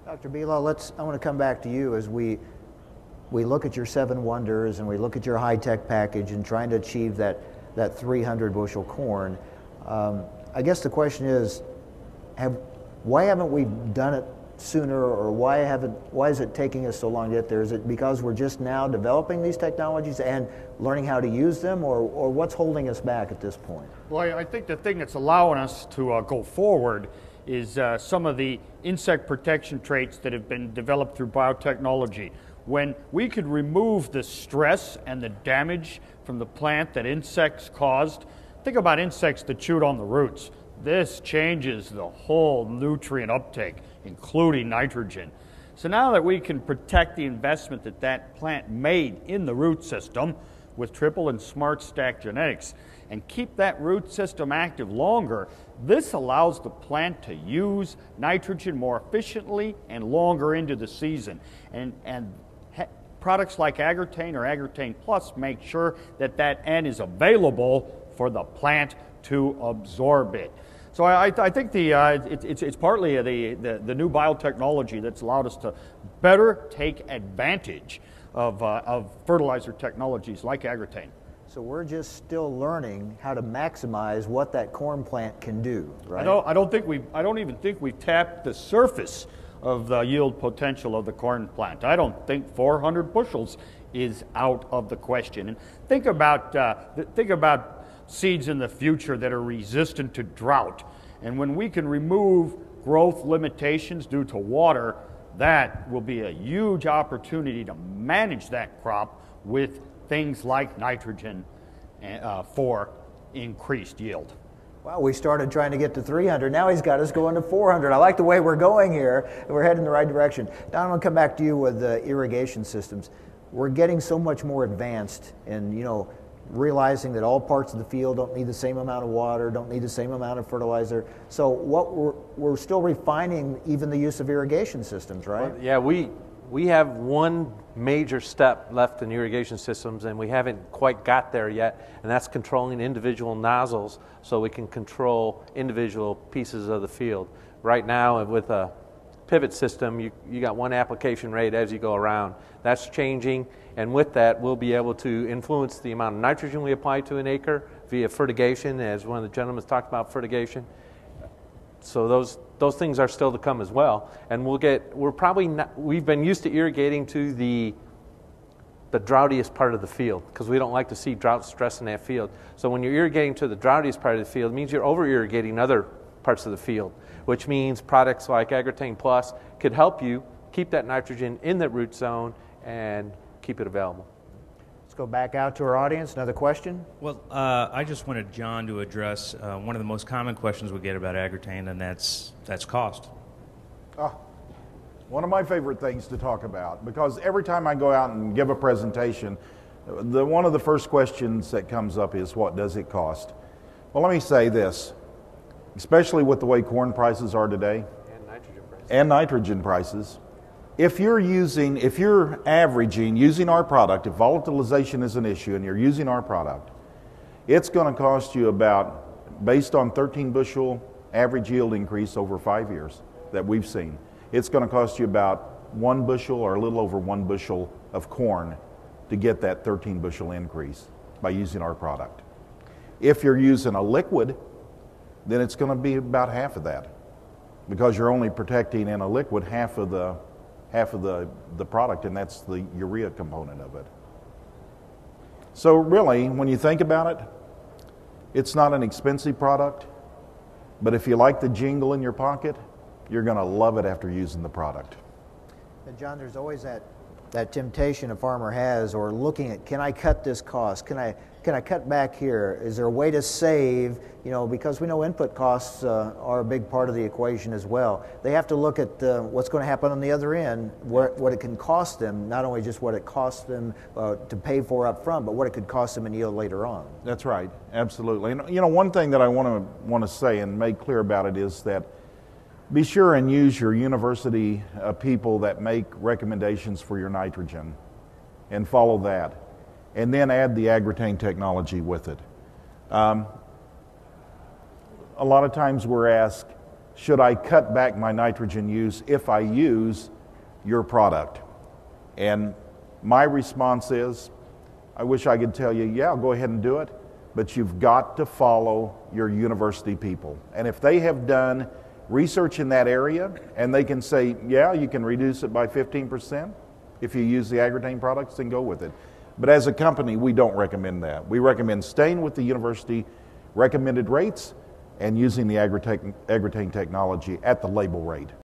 Dr. Bila, I want to come back to you as we look at your 7 wonders and we look at your high-tech package and trying to achieve that 300 bushel corn. I guess the question is, why haven't we done it sooner, or why is it taking us so long to get there? Is it because we're just now developing these technologies and learning how to use them, or what's holding us back at this point? Well, I think the thing that's allowing us to go forward is some of the insect protection traits that have been developed through biotechnology. When we could remove the stress and the damage from the plant that insects caused, think about insects that chewed on the roots. This changes the whole nutrient uptake, including nitrogen. So now that we can protect the investment that plant made in the root system with triple and smart stack genetics and keep that root system active longer, this allows the plant to use nitrogen more efficiently and longer into the season. And products like AGROTAIN or AGROTAIN Plus make sure that N is available for the plant to absorb it. So I think it's partly the new biotechnology that's allowed us to better take advantage of fertilizer technologies like AGROTAIN. So we're just still learning how to maximize what that corn plant can do, right? I don't even think we've tapped the surface of the yield potential of the corn plant. I don't think 400 bushels is out of the question. And think about seeds in the future that are resistant to drought. And when we can remove growth limitations due to water, that will be a huge opportunity to manage that crop with things like nitrogen for increased yield. Well, we started trying to get to 300. Now he's got us going to 400. I like the way we're going here. We're heading in the right direction. Don, I'm going to come back to you with the irrigation systems. We're getting so much more advanced in, realizing that all parts of the field don't need the same amount of water, don't need the same amount of fertilizer. So we're still refining even the use of irrigation systems, right? Well, yeah, we have one major step left in irrigation systems, and we haven't quite got there yet, and that's controlling individual nozzles so we can control individual pieces of the field. Right now, with a pivot system, you got one application rate as you go around. That's changing, and with that, we'll be able to influence the amount of nitrogen we apply to an acre via fertigation, as one of the gentlemen talked about fertigation. So those things are still to come as well, and we've been used to irrigating to the droughtiest part of the field because we don't like to see drought stress in that field. So when you're irrigating to the droughtiest part of the field, it means you're over irrigating other parts of the field, which means products like AGROTAIN Plus could help you keep that nitrogen in the root zone and keep it available. Let's go back out to our audience. Another question? Well, I just wanted John to address one of the most common questions we get about AGROTAIN, and that's cost. One of my favorite things to talk about, because every time I go out and give a presentation, one of the first questions that comes up is, what does it cost? Well, let me say this, especially with the way corn prices are today, and nitrogen prices, if you're averaging using our product, if volatilization is an issue and you're using our product, it's going to cost you about, based on 13 bushel average yield increase over 5 years that we've seen, it's going to cost you about 1 bushel or a little over 1 bushel of corn to get that 13 bushel increase by using our product. If you're using a liquid, then it's going to be about half of that, because you're only protecting in a liquid half of the product, and that's the urea component of it. So really, when you think about it, it's not an expensive product, but if you like the jingle in your pocket, you're going to love it after using the product. And John, there's always that temptation a farmer has, or looking at, can I cut this cost? Can I cut back here? Is there a way to save? Because we know input costs are a big part of the equation as well. They have to look at what's going to happen on the other end, what it can cost them, not only just what it costs them to pay for up front, but what it could cost them in yield later on. That's right, absolutely. And one thing that I want to say and make clear about it is that be sure and use your university people that make recommendations for your nitrogen and follow that. And then add the AGROTAIN technology with it. A lot of times we're asked, should I cut back my nitrogen use if I use your product? And my response is, I wish I could tell you, yeah, go ahead and do it, but you've got to follow your university people. And if they have done research in that area and they can say, yeah, you can reduce it by 15% if you use the AGROTAIN products, then go with it. But as a company, we don't recommend that. We recommend staying with the university recommended rates and using the AGROTAIN technology at the label rate.